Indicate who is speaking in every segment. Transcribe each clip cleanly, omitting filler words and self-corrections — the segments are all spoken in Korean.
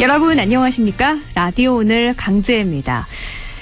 Speaker 1: 여러분 안녕하십니까? 라디오 오늘 강재입니다.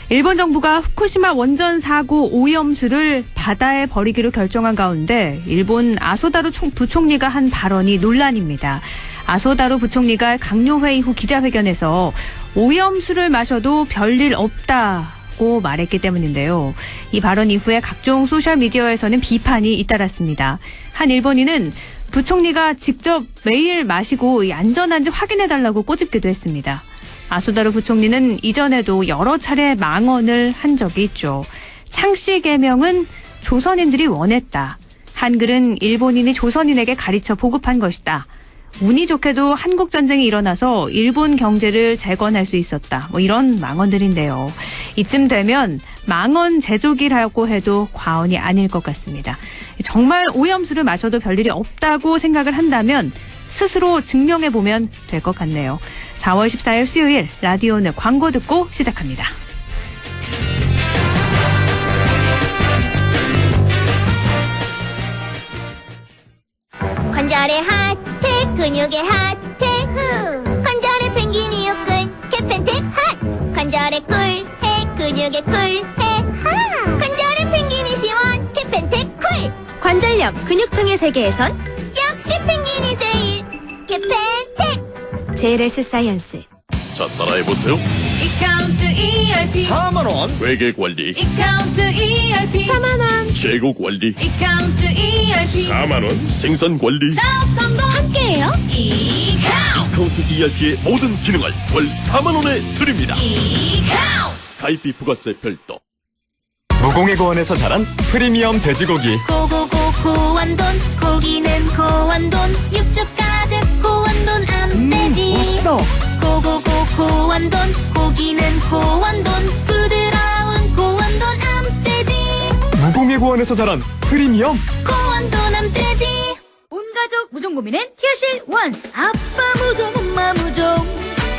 Speaker 1: 일본 정부가 후쿠시마 원전 사고 오염수를 바다에 버리기로 결정한 가운데 일본 아소다루 부총리가 한 발언이 논란입니다. 아소다루 부총리가 강요회의 후 기자회견에서 오염수를 마셔도 별일 없다고 말했기 때문인데요. 이 발언 이후에 각종 소셜미디어에서는 비판이 잇따랐습니다. 한 일본인은 부총리가 직접 매일 마시고 안전한지 확인해달라고 꼬집기도 했습니다. 아소다루 부총리는 이전에도 여러 차례 망언을 한 적이 있죠. 창씨 개명은 조선인들이 원했다. 한글은 일본인이 조선인에게 가르쳐 보급한 것이다. 운이 좋게도 한국전쟁이 일어나서 일본 경제를 재건할 수 있었다. 이런 망언들인데요. 이쯤 되면 망언 제조기라고 해도 과언이 아닐 것 같습니다. 정말 오염수를 마셔도 별일이 없다고 생각을 한다면 스스로 증명해보면 될 것 같네요. 4월 14일 수요일 라디오 오늘 광고 듣고 시작합니다.
Speaker 2: 관절의 하트, 근육의 하트, 관절의 펭귄이 uk군 캐펜텍 핫. 관절의 쿨해, 근육의 쿨해 하. 관절의 펭귄이 시원 캐펜텍 쿨. 관절염, 근육통의 세계에선 역시 펭귄이 제일 캐펜텍. JLS 사이언스.
Speaker 3: 자, 따라해보세요.
Speaker 4: 이카운트 ERP
Speaker 3: 4만원 회계관리,
Speaker 4: 이카운트 ERP
Speaker 2: 4만원.
Speaker 3: 재고관리,
Speaker 4: 이카운트 ERP
Speaker 3: 4만원 생산관리.
Speaker 4: 사업 성공
Speaker 2: 함께해요.
Speaker 4: 이카운트
Speaker 3: 카운트 ERP의 모든 기능을 월 4만원에 드립니다.
Speaker 4: 이카운트
Speaker 3: 가입비 부가세 별도.
Speaker 5: 무공해 고원에서 자란 프리미엄 돼지고기.
Speaker 2: 고고고 고완돈, 고기는 고완돈, 육즙 가득 고완돈 암돼지.
Speaker 5: 맛있다.
Speaker 2: 고고고 고완돈, 고기는 고완돈, 부드러운 고완돈 암돼지.
Speaker 5: 무공해 고원에서 자란 프리미엄.
Speaker 2: 고완돈 암돼지.
Speaker 4: 온가족 무종 고민은 티어실 원스. 아빠 무종, 엄마 무종,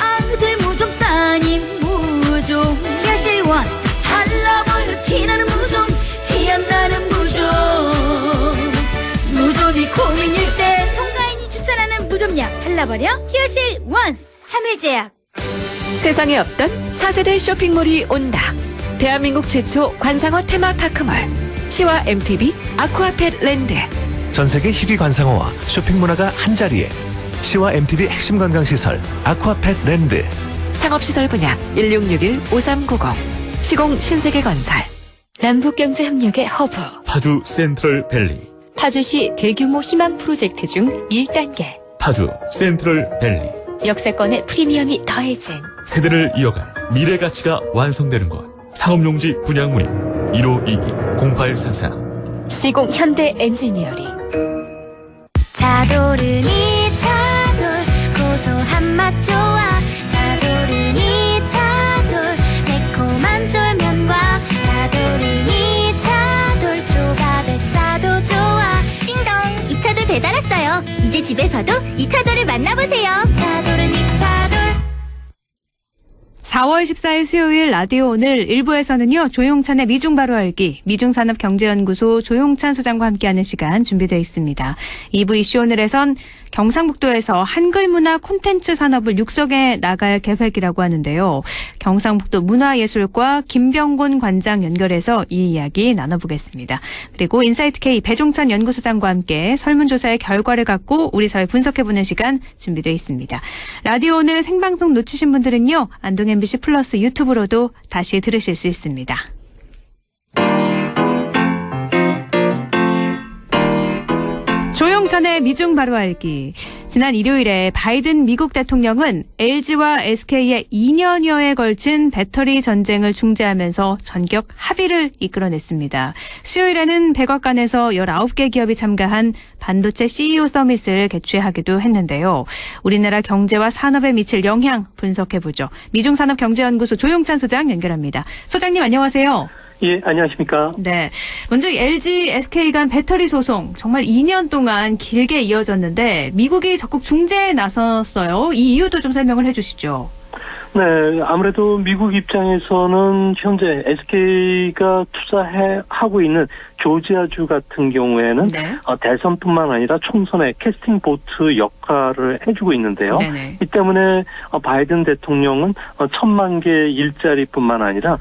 Speaker 4: 아들 무종, 따님 무종. 티어실 원스. 한라버려 티나는 무종, 티 안 나는 무종. 무종이 고민일 때 송가인이 추천하는 무좀약 한라버려 티어실 원스. 3일제약.
Speaker 6: 세상에 없던 4세대 쇼핑몰이 온다. 대한민국 최초 관상어 테마파크몰. 시와 MTB 아쿠아펫 랜드.
Speaker 7: 전세계 희귀 관상어와 쇼핑 문화가 한자리에. 시와 MTB 핵심 관광시설 아쿠아펫 랜드.
Speaker 6: 상업시설 분야 1661-5390. 시공 신세계건설.
Speaker 8: 남북경제협력의 허브
Speaker 9: 파주 센트럴 밸리.
Speaker 8: 파주시 대규모 희망 프로젝트 중 1단계
Speaker 9: 파주 센트럴 밸리.
Speaker 8: 역세권의 프리미엄이 더해진
Speaker 9: 세대를 이어갈 미래 가치가 완성되는 곳. 상업용지 분양문의 1522-0844.
Speaker 8: 시공 현대 엔지니어링.
Speaker 2: 차도르니 차돌 고소한 맛 좋아. 차도르니 차돌 매콤한 쫄면과 차도르니 차돌 조각에 싸도 좋아. 띵동, 이 차돌 배달 왔어요. 이제 집에서도 이 차돌을 만나보세요. 차도르니 차돌.
Speaker 1: 4월 14일 수요일 라디오 오늘 1부에서는요. 조용찬의 미중 바로 알기, 미중산업경제연구소 조용찬 소장과 함께하는 시간 준비되어 있습니다. 2부 이슈 오늘에선 경상북도에서 한글문화 콘텐츠 산업을 육성해 나갈 계획이라고 하는데요. 경상북도 문화예술과 김병곤 관장 연결해서 이 이야기 나눠보겠습니다. 그리고 인사이트 K 배종찬 연구소장과 함께 설문조사의 결과를 갖고 우리 사회 분석해보는 시간 준비되어 있습니다. 라디오 오늘 생방송 놓치신 분들은요. 안동 MBC 플러스 유튜브로도 다시 들으실 수 있습니다. 조용찬의 미중 바로 알기. 지난 일요일에 바이든 미국 대통령은 LG와 SK의 2년여에 걸친 배터리 전쟁을 중재하면서 전격 합의를 이끌어냈습니다. 수요일에는 백악관에서 19개 기업이 참가한 반도체 CEO 서밋을 개최하기도 했는데요. 우리나라 경제와 산업에 미칠 영향 분석해보죠. 미중산업경제연구소 조용찬 소장 연결합니다. 소장님 안녕하세요.
Speaker 10: 예, 안녕하십니까.
Speaker 1: 네. 먼저 LG, SK 간 배터리 소송 정말 2년 동안 길게 이어졌는데 미국이 적극 중재에 나섰어요. 이 이유도 좀 설명을 해 주시죠.
Speaker 10: 네, 아무래도 미국 입장에서는 현재 SK가 투자하고 있는 조지아주 같은 경우에는
Speaker 1: 네.
Speaker 10: 대선뿐만 아니라 총선의 캐스팅 보트 역할을 해주고 있는데요.
Speaker 1: 네네.
Speaker 10: 이 때문에 바이든 대통령은 1,000만 개 일자리뿐만 아니라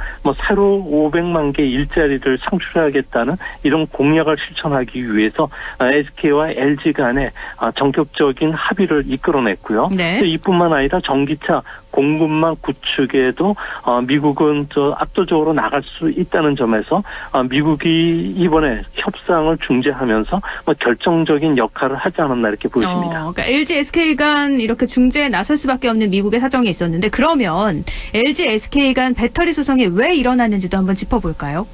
Speaker 10: 새로 500만 개 일자리를 창출하겠다는 이런 공약을 실천하기 위해서 SK와 LG 간의 전격적인 합의를 이끌어냈고요.
Speaker 1: 네.
Speaker 10: 또 이뿐만 아니라 전기차 공급망 구축에도 미국은 압도적으로 나갈 수 있다는 점에서 미국이 이번에 협상을 중재하면서 결정적인 역할을 하지 않았나 이렇게 보여집니다.
Speaker 1: 그러니까 LG, SK 간 이렇게 중재에 나설 수밖에 없는 미국의 사정이 있었는데 그러면 LG, SK 간 배터리 소송이 왜 일어났는지도 한번 짚어볼까요?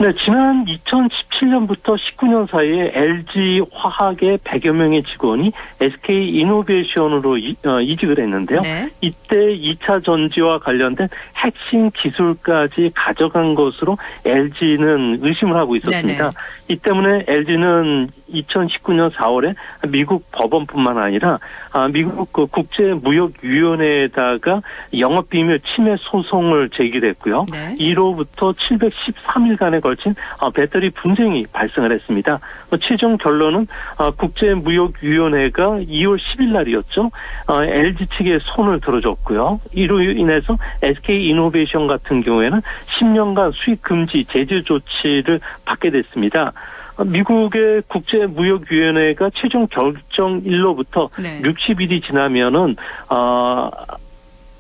Speaker 10: 네, 지난 2017년부터 19년 사이에 LG 화학의 100여 명의 직원이 SK 이노베이션으로 이직을 했는데요.
Speaker 1: 네.
Speaker 10: 이때 2차 전지와 관련된 핵심 기술까지 가져간 것으로 LG는 의심을 하고 있었습니다.
Speaker 1: 네네.
Speaker 10: 이 때문에 LG는 2019년 4월에 미국 법원뿐만 아니라 미국 국제무역위원회에다가 영업비밀 침해 소송을 제기했고요.
Speaker 1: 네.
Speaker 10: 이로부터 713일간에 걸친 배터리 분쟁이 발생을 했습니다. 최종 결론은 국제무역위원회가 2월 10일 날이었죠. LG 측에 손을 들어줬고요. 이로 인해서 SK이노베이션 같은 경우에는 10년간 수입 금지 제재 조치를 받게 됐습니다. 미국의 국제무역위원회가 최종 결정일로부터
Speaker 1: 네.
Speaker 10: 60일이 지나면은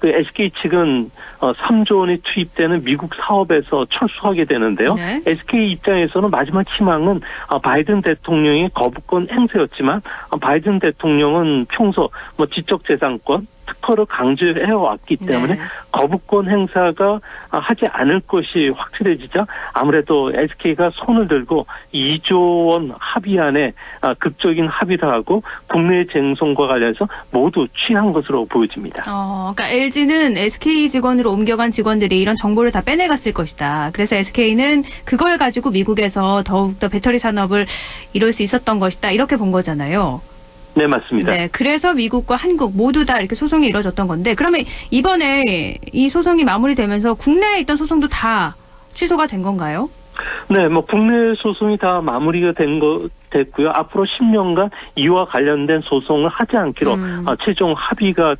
Speaker 10: SK 측은 3조 원이 투입되는 미국 사업에서 철수하게 되는데요.
Speaker 1: 네.
Speaker 10: SK 입장에서는 마지막 희망은 바이든 대통령의 거부권 행사였지만 바이든 대통령은 평소 지적재산권 특허를 강조해왔기 때문에
Speaker 1: 네.
Speaker 10: 거부권 행사가 하지 않을 것이 확실해지자 아무래도 SK가 손을 들고 2조 원 합의안에 극적인 합의를 하고 국내 쟁송과 관련해서 모두 취한 것으로 보여집니다.
Speaker 1: 그러니까 LG는 SK 직원으로 옮겨간 직원들이 이런 정보를 다 빼내갔을 것이다. 그래서 SK는 그걸 가지고 미국에서 더욱더 배터리 산업을 이룰 수 있었던 것이다. 이렇게 본 거잖아요.
Speaker 10: 네, 맞습니다.
Speaker 1: 네, 그래서 미국과 한국 모두 다 이렇게 소송이 이루어졌던 건데 그러면 이번에 이 소송이 마무리되면서 국내에 있던 소송도 다 취소가 된 건가요?
Speaker 10: 네, 국내 소송이 다 마무리가 됐고요. 앞으로 10년간 이와 관련된 소송을 하지 않기로 최종 합의가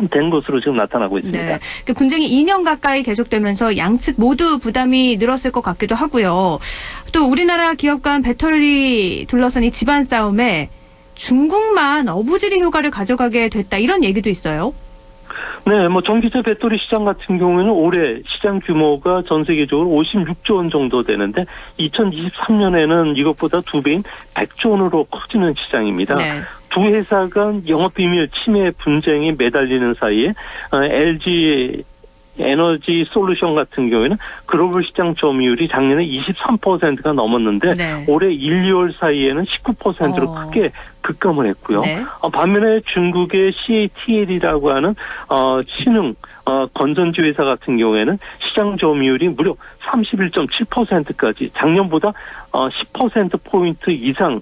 Speaker 10: 된 것으로 지금 나타나고 있습니다.
Speaker 1: 네, 그 분쟁이 2년 가까이 계속되면서 양측 모두 부담이 늘었을 것 같기도 하고요. 또 우리나라 기업 간 배터리 둘러싼 이 집안 싸움에 중국만 어부지리 효과를 가져가게 됐다 이런 얘기도 있어요.
Speaker 10: 네, 전기차 배터리 시장 같은 경우에는 올해 시장 규모가 전 세계적으로 56조 원 정도 되는데 2023년에는 이것보다 2배인 100조 원으로 커지는 시장입니다.
Speaker 1: 네.
Speaker 10: 두 회사 간 영업비밀 침해 분쟁이 매달리는 사이에 LG 에너지 솔루션 같은 경우에는 글로벌 시장 점유율이 작년에 23%가 넘었는데
Speaker 1: 네.
Speaker 10: 올해 1, 2월 사이에는 19%로 크게 급감을 했고요.
Speaker 1: 네.
Speaker 10: 반면에 중국의 CATL이라고 하는 신흥 건전지 회사 같은 경우에는 시장 점유율이 무려 31.7%까지 작년보다 10%포인트 이상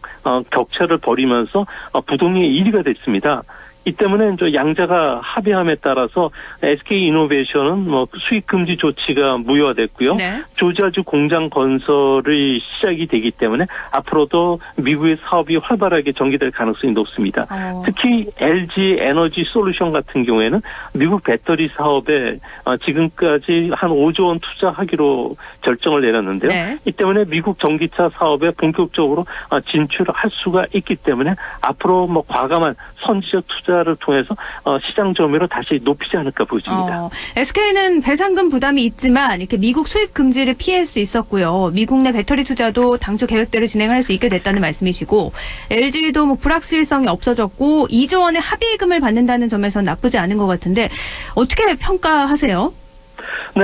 Speaker 10: 격차를 벌이면서 부동의 1위가 됐습니다. 이 때문에 양자가 합의함에 따라서 SK이노베이션은 수익 금지 조치가 무효화됐고요.
Speaker 1: 네.
Speaker 10: 조지아주 공장 건설이 시작이 되기 때문에 앞으로도 미국의 사업이 활발하게 전개될 가능성이 높습니다. 특히 LG 에너지 솔루션 같은 경우에는 미국 배터리 사업에 지금까지 한 5조 원 투자하기로 결정을 내렸는데요.
Speaker 1: 네.
Speaker 10: 이 때문에 미국 전기차 사업에 본격적으로 진출할 수가 있기 때문에 앞으로 과감한 선지적 투자를 통해서 시장 점유율을 다시 높이지 않을까 보여집니다.
Speaker 1: SK는 배상금 부담이 있지만 이렇게 미국 수입 금지를 피할 수 있었고요. 미국 내 배터리 투자도 당초 계획대로 진행할 수 있게 됐다는 말씀이시고 LG도 불확실성이 없어졌고 2조 원의 합의금을 받는다는 점에서 나쁘지 않은 것 같은데 어떻게 평가하세요?
Speaker 10: 네,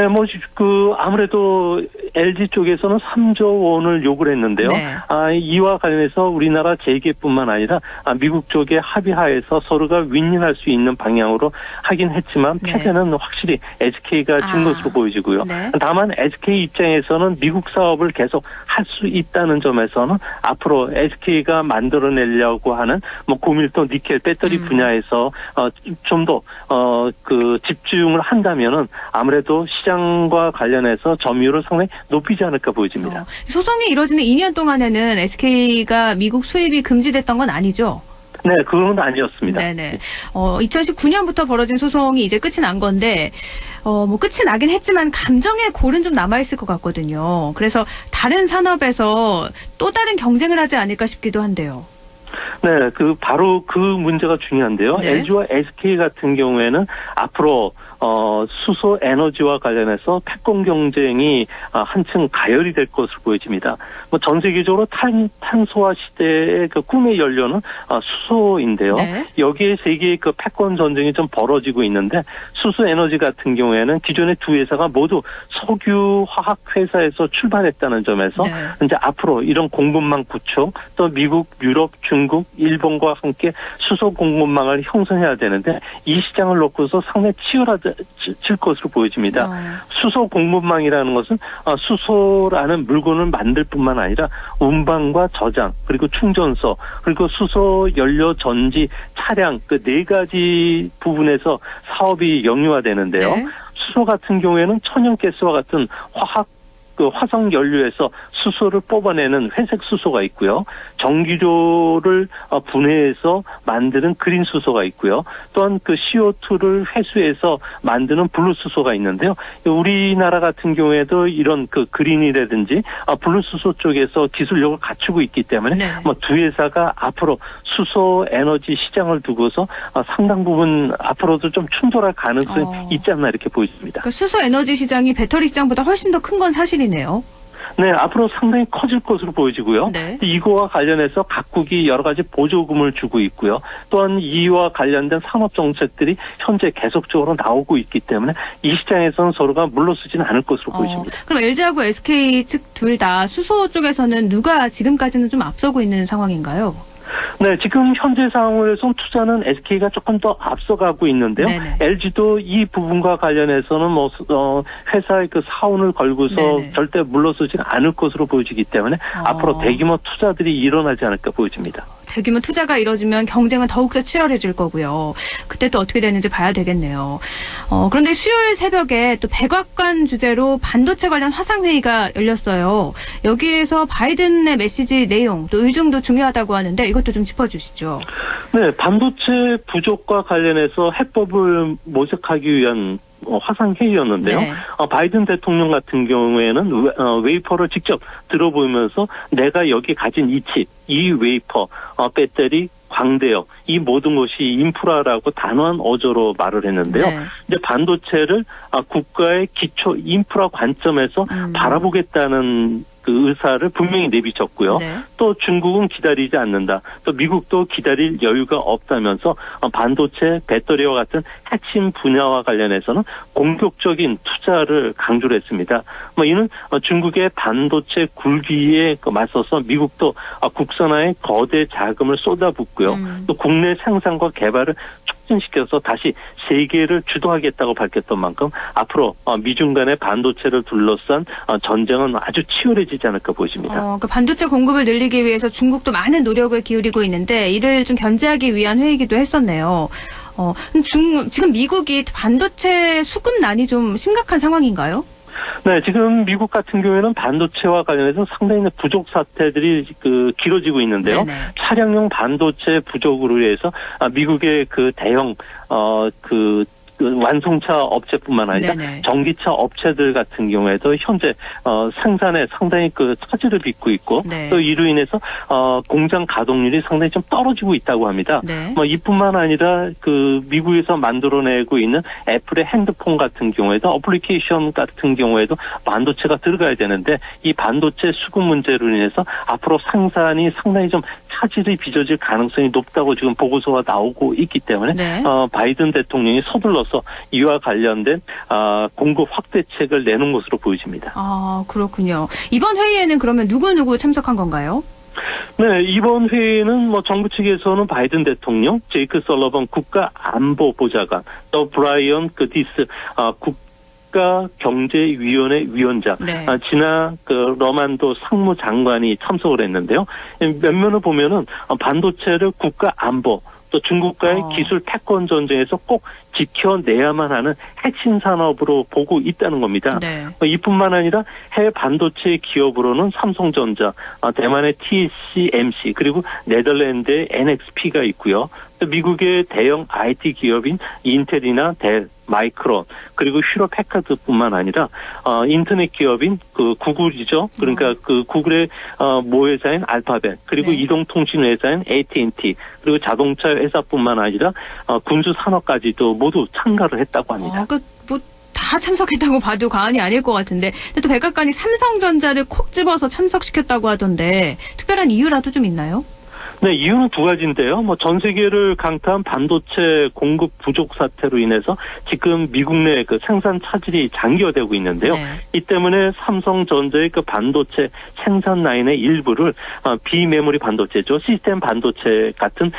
Speaker 10: 아무래도 LG 쪽에서는 3조 원을 요구를 했는데요.
Speaker 1: 네.
Speaker 10: 이와 관련해서 우리나라 재계뿐만 아니라 미국 쪽에 합의하에서 서로가 윈윈할 수 있는 방향으로 하긴 했지만 패배는 확실히 SK가 진 것으로 보여지고요.
Speaker 1: 네.
Speaker 10: 다만 SK 입장에서는 미국 사업을 계속 할 수 있다는 점에서는 앞으로 SK가 만들어내려고 하는 고밀도 니켈 배터리 분야에서 좀 더 집중을 한다면은 아무래도 시장과 관련해서 점유율을 상당히 높이지 않을까 보여집니다.
Speaker 1: 소송이 이뤄지는 2년 동안에는 SK가 미국 수입이 금지됐던 건 아니죠?
Speaker 10: 네, 그건 아니었습니다.
Speaker 1: 네네. 2019년부터 벌어진 소송이 이제 끝이 난 건데, 뭐 끝이 나긴 했지만 감정의 골은 좀 남아있을 것 같거든요. 그래서 다른 산업에서 또 다른 경쟁을 하지 않을까 싶기도 한데요.
Speaker 10: 네, 바로 그 문제가 중요한데요.
Speaker 1: 네.
Speaker 10: LG와 SK 같은 경우에는 앞으로 수소 에너지와 관련해서 패권 경쟁이 한층 가열이 될 것으로 보여집니다. 뭐 전 세계적으로 탄소화 시대의 그 꿈의 연료는 수소인데요.
Speaker 1: 네.
Speaker 10: 여기에 세계의 그 패권 전쟁이 좀 벌어지고 있는데 수소 에너지 같은 경우에는 기존의 두 회사가 모두 석유 화학 회사에서 출발했다는 점에서
Speaker 1: 네.
Speaker 10: 이제 앞으로 이런 공급망 구축 또 미국, 유럽, 중국, 일본과 함께 수소 공급망을 형성해야 되는데 이 시장을 놓고서 상당히 치열해질 것으로 보여집니다. 수소 공급망이라는 것은 수소라는 물건을 만들 뿐만 아니라 운반과 저장 그리고 충전소 그리고 수소 연료 전지 차량 그 네 가지 부분에서 사업이 영유화되는데요.
Speaker 1: 네.
Speaker 10: 수소 같은 경우에는 천연가스와 같은 화석 연료에서 수소를 뽑아내는 회색 수소가 있고요. 전기료를 분해해서 만드는 그린 수소가 있고요. 또한 그 CO2를 회수해서 만드는 블루 수소가 있는데요. 우리나라 같은 경우에도 이런 그 그린이라든지 블루 수소 쪽에서 기술력을 갖추고 있기 때문에
Speaker 1: 네.
Speaker 10: 뭐 두 회사가 앞으로 수소 에너지 시장을 두고서 상당 부분 앞으로도 좀 충돌할 가능성이 있지 않나 이렇게 보입니다.
Speaker 1: 그러니까 수소 에너지 시장이 배터리 시장보다 훨씬 더 큰 건 사실이네요.
Speaker 10: 네, 앞으로 상당히 커질 것으로 보여지고요.
Speaker 1: 네.
Speaker 10: 이거와 관련해서 각국이 여러 가지 보조금을 주고 있고요. 또한 이와 관련된 산업 정책들이 현재 계속적으로 나오고 있기 때문에 이 시장에서는 서로가 물러서지는 않을 것으로 보여집니다.
Speaker 1: 그럼 LG하고 SK 측 둘 다 수소 쪽에서는 누가 지금까지는 좀 앞서고 있는 상황인가요?
Speaker 10: 네, 지금 현재 상황에서 투자는 SK가 조금 더 앞서가고 있는데요.
Speaker 1: 네네.
Speaker 10: LG도 이 부분과 관련해서는 회사의 그 사원을 걸고서
Speaker 1: 네네.
Speaker 10: 절대 물러서지는 않을 것으로 보여지기 때문에 앞으로 대규모 투자들이 일어나지 않을까 보여집니다.
Speaker 1: 대규모 투자가 이뤄지면 경쟁은 더욱더 치열해질 거고요. 그때 또 어떻게 되는지 봐야 되겠네요. 그런데 수요일 새벽에 또 백악관 주재로 반도체 관련 화상회의가 열렸어요. 여기에서 바이든의 메시지 내용, 또 의중도 중요하다고 하는데 이것도 좀 짚어주시죠.
Speaker 10: 네, 반도체 부족과 관련해서 해법을 모색하기 위한 화상회의였는데요.
Speaker 1: 네.
Speaker 10: 바이든 대통령 같은 경우에는 웨이퍼를 직접 들어보면서 내가 여기 가진 이 칩, 이 웨이퍼, 배터리, 광대역 이 모든 것이 인프라라고 단호한 어조로 말을 했는데요.
Speaker 1: 네.
Speaker 10: 이제 반도체를 국가의 기초 인프라 관점에서 바라보겠다는 그 의사를 분명히 내비쳤고요.
Speaker 1: 네.
Speaker 10: 또 중국은 기다리지 않는다. 또 미국도 기다릴 여유가 없다면서 반도체, 배터리와 같은 핵심 분야와 관련해서는 공격적인 투자를 강조를 했습니다. 이는 중국의 반도체 굴기에 맞서서 미국도 국산화에 거대 자금을 쏟아붓고요. 또 국내 생산과 개발을 촉진시켜서 다시 세계를 주도하겠다고 밝혔던 만큼 앞으로 미중 간의 반도체를 둘러싼 전쟁은 아주 치열해지지 않을까 보입니다.
Speaker 1: 그 반도체 공급을 늘리기 위해서 중국도 많은 노력을 기울이고 있는데 이를 좀 견제하기 위한 회의기도 했었네요. 지금 미국이 반도체 수급난이 좀 심각한 상황인가요?
Speaker 10: 네, 지금 미국 같은 경우에는 반도체와 관련해서 상당히 부족 사태들이 길어지고 있는데요.
Speaker 1: 네네.
Speaker 10: 차량용 반도체 부족으로 해서 미국의 그 대형 완성차 업체뿐만 아니라
Speaker 1: 네네.
Speaker 10: 전기차 업체들 같은 경우에도 현재 생산에 상당히 차질을 빚고 있고
Speaker 1: 네.
Speaker 10: 또 이로 인해서 공장 가동률이 상당히 좀 떨어지고 있다고 합니다.
Speaker 1: 네.
Speaker 10: 이뿐만 아니라 미국에서 만들어내고 있는 애플의 핸드폰 같은 경우에도 어플리케이션 같은 경우에도 반도체가 들어가야 되는데 이 반도체 수급 문제로 인해서 앞으로 생산이 상당히 좀 차질이 빚어질 가능성이 높다고 지금 보고서가 나오고 있기 때문에
Speaker 1: 네.
Speaker 10: 바이든 대통령이 서둘러서 이와 관련된 공급 확대책을 내는 것으로 보여집니다.
Speaker 1: 그렇군요. 이번 회의에는 그러면 누구 참석한 건가요?
Speaker 10: 네, 이번 회의는 정부 측에서는 바이든 대통령, 제이크 설러번 국가안보보좌관, 또 브라이언 디스 국가경제위원회 위원장,
Speaker 1: 네.
Speaker 10: 지나 러만도 상무장관이 참석을 했는데요. 면면을 보면은 반도체를 국가안보 또 중국과의 기술 패권 전쟁에서 꼭 지켜내야만 하는 핵심 산업으로 보고 있다는 겁니다.
Speaker 1: 네.
Speaker 10: 이뿐만 아니라 해외 반도체 기업으로는 삼성전자, 대만의 TSMC 그리고 네덜란드의 NXP가 있고요. 또 미국의 대형 IT 기업인 인텔이나 델, 마이크론 그리고 휴로패카드뿐만 아니라 인터넷 기업인 그 구글이죠. 그러니까 그 구글의 모회사인 알파벳 그리고 이동통신 회사인 AT&T 그리고 자동차 회사뿐만 아니라 군수 산업까지도 모두 참가를 했다고 합니다.
Speaker 1: 다 참석했다고 봐도 과언이 아닐 것 같은데, 근데 또 백악관이 삼성전자를 콕 집어서 참석시켰다고 하던데 특별한 이유라도 좀 있나요?
Speaker 10: 네, 이유는 두 가지인데요. 전 세계를 강타한 반도체 공급 부족 사태로 인해서 지금 미국 내 그 생산 차질이 장기화되고 있는데요. 이 때문에 삼성전자의 그 반도체 생산 라인의 일부를 비메모리 반도체죠. 시스템 반도체 같은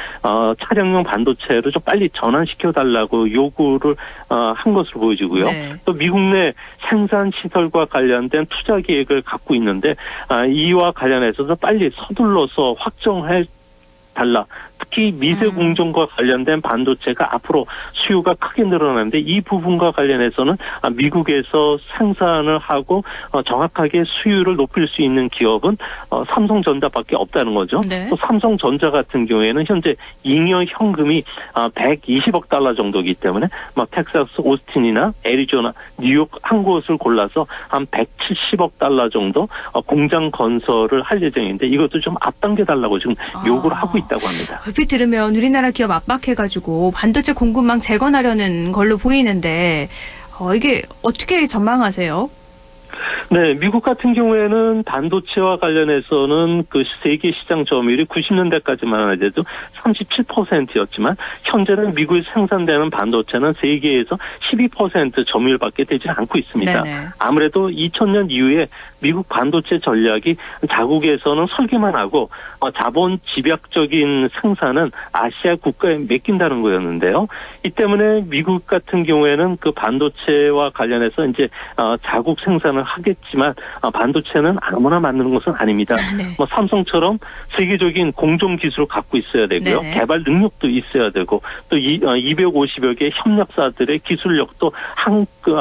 Speaker 10: 차량용 반도체로 좀 빨리 전환시켜 달라고 요구를 한 것으로 보여지고요. 또 미국 내 생산 시설과 관련된 투자 계획을 갖고 있는데 이와 관련해서도 빨리 서둘러서 확정할 달라. 특히 미세 공정과 관련된 반도체가 앞으로 수요가 크게 늘어나는데 이 부분과 관련해서는 미국에서 생산을 하고 정확하게 수요를 높일 수 있는 기업은 삼성전자밖에 없다는 거죠. 또 삼성전자 같은 경우에는 현재 잉여 현금이 120억 달러 정도이기 때문에 텍사스 오스틴이나 애리조나, 뉴욕 한 곳을 골라서 한 170억 달러 정도 공장 건설을 할 예정인데 이것도 좀 앞당겨 달라고 지금 요구를 하고 있다고 합니다.
Speaker 1: 얼핏 들으면 우리나라 기업 압박해가지고 반도체 공급망 재건하려는 걸로 보이는데 이게 어떻게 전망하세요?
Speaker 10: 네, 미국 같은 경우에는 반도체와 관련해서는 그 세계 시장 점유율이 90년대까지만 해도 37%였지만 현재는 미국에 생산되는 반도체는 세계에서 12% 점유율밖에 되지 않고 있습니다. 아무래도 2000년 이후에 미국 반도체 전략이 자국에서는 설계만 하고 자본 집약적인 생산은 아시아 국가에 맡긴다는 거였는데요. 이 때문에 미국 같은 경우에는 그 반도체와 관련해서 이제 자국 생산을 하겠지만 반도체는 아무나 만드는 것은 아닙니다. 삼성처럼 세계적인 공정 기술을 갖고 있어야 되고요. 개발 능력도 있어야 되고 또 250여 개 협력사들의 기술력도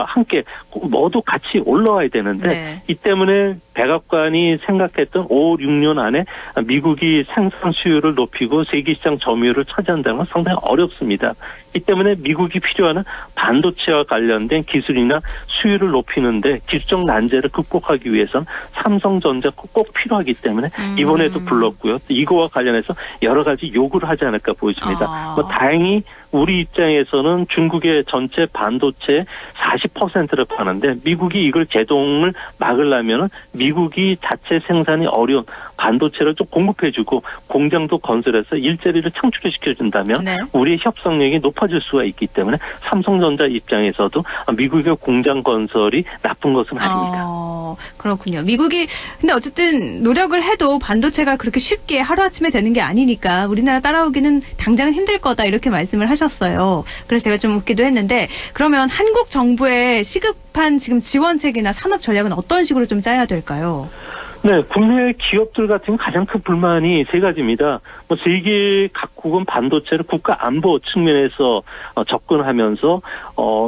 Speaker 10: 함께 모두 같이 올라와야 되는데 이 때문에 백악관이 생각했던 5, 6년 안에 미국이 생산 수요를 높이고 세계 시장 점유율을 차지한다는 건 상당히 어렵습니다. 이 때문에 미국이 필요한 반도체와 관련된 기술이나 수요를 높이는데 기술적 난제를 극복하기 위해서는 삼성전자 꼭 필요하기 때문에 이번에도 불렀고요. 이거와 관련해서 여러 가지 요구를 하지 않을까 보여집니다. 다행히 우리 입장에서는 중국의 전체 반도체 40%를 파는데 미국이 이걸 제동을 막으려면 미국이 자체 생산이 어려운 반도체를 좀 공급해주고 공장도 건설해서 일자리를 창출시켜준다면 우리의 협상력이 높아질 수가 있기 때문에 삼성전자 입장에서도 미국의 공장 건설이 나쁜 것은 아닙니다.
Speaker 1: 그렇군요. 미국이 근데 어쨌든 노력을 해도 반도체가 그렇게 쉽게 하루아침에 되는 게 아니니까 우리나라 따라오기는 당장은 힘들 거다 이렇게 말씀을 하셨어요. 그래서 제가 좀 웃기도 했는데 그러면 한국 정부의 시급한 지금 지원책이나 산업 전략은 어떤 식으로 좀 짜야 될까요?
Speaker 10: 네, 국내 기업들 같은 가장 큰 불만이 세 가지입니다. 세계 각국은 반도체를 국가 안보 측면에서 접근하면서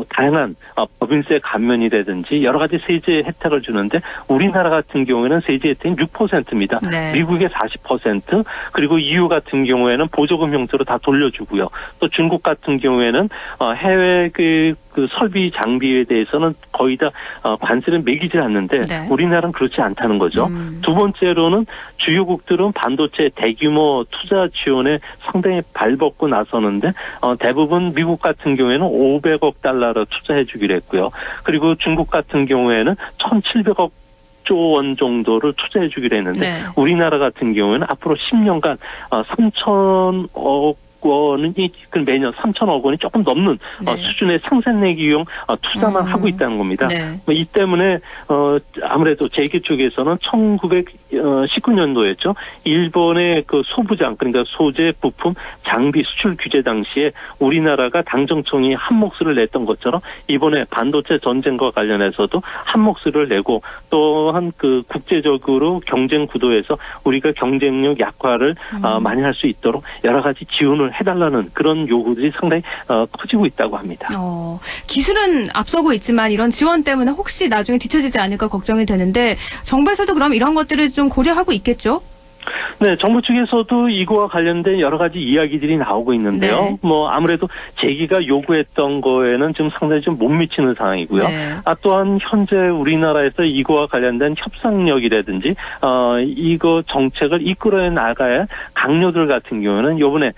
Speaker 10: 다양한 법인세 감면이라든지 여러 가지 세제 혜택을 주는데 우리나라 같은 경우에는 세제 혜택이 6%입니다. 미국의 40% 그리고 EU 같은 경우에는 보조금 형태로 다 돌려주고요. 또 중국 같은 경우에는 해외 그 설비 장비에 대해서는 거의 다 관세를 매기지 않는데 우리나라는 그렇지 않다는 거죠. 두 번째로는 주요국들은 반도체 대규모 투자 지원에 상당히 발벗고 나서는데 대부분 미국 같은 경우에는 500억 달러를 투자해 주기로 했고요. 그리고 중국 같은 경우에는 1,700억 조 원 정도를 투자해 주기로 했는데 우리나라 같은 경우에는 앞으로 10년간 3,000억 원이 매년 3,000억 원이 조금 넘는 수준의 생산내기용 투자만 하고 있다는 겁니다. 이 때문에 아무래도 재계 쪽에서는 1919년도였죠. 일본의 그 소부장 그러니까 소재, 부품, 장비 수출 규제 당시에 우리나라가 당정청이 한 목소리를 냈던 것처럼 이번에 반도체 전쟁과 관련해서도 한 목소리를 내고 또한 그 국제적으로 경쟁 구도에서 우리가 경쟁력 약화를 많이 할 수 있도록 여러 가지 지원을 지원을 해달라는 그런 요구들이 상당히 커지고 있다고 합니다.
Speaker 1: 기술은 앞서고 있지만 이런 지원 때문에 혹시 나중에 뒤처지지 않을까 걱정이 되는데 정부에서도 그럼 이런 것들을 좀 고려하고 있겠죠?
Speaker 10: 네, 정부 측에서도 이거와 관련된 여러 가지 이야기들이 나오고 있는데요.
Speaker 1: 네.
Speaker 10: 뭐 아무래도 제기가 요구했던 거에는 지금 상당히 좀 못 미치는 상황이고요.
Speaker 1: 네.
Speaker 10: 또한 현재 우리나라에서 이거와 관련된 협상력이라든지 이거 정책을 이끌어 나가야 강요들 같은 경우는 이번에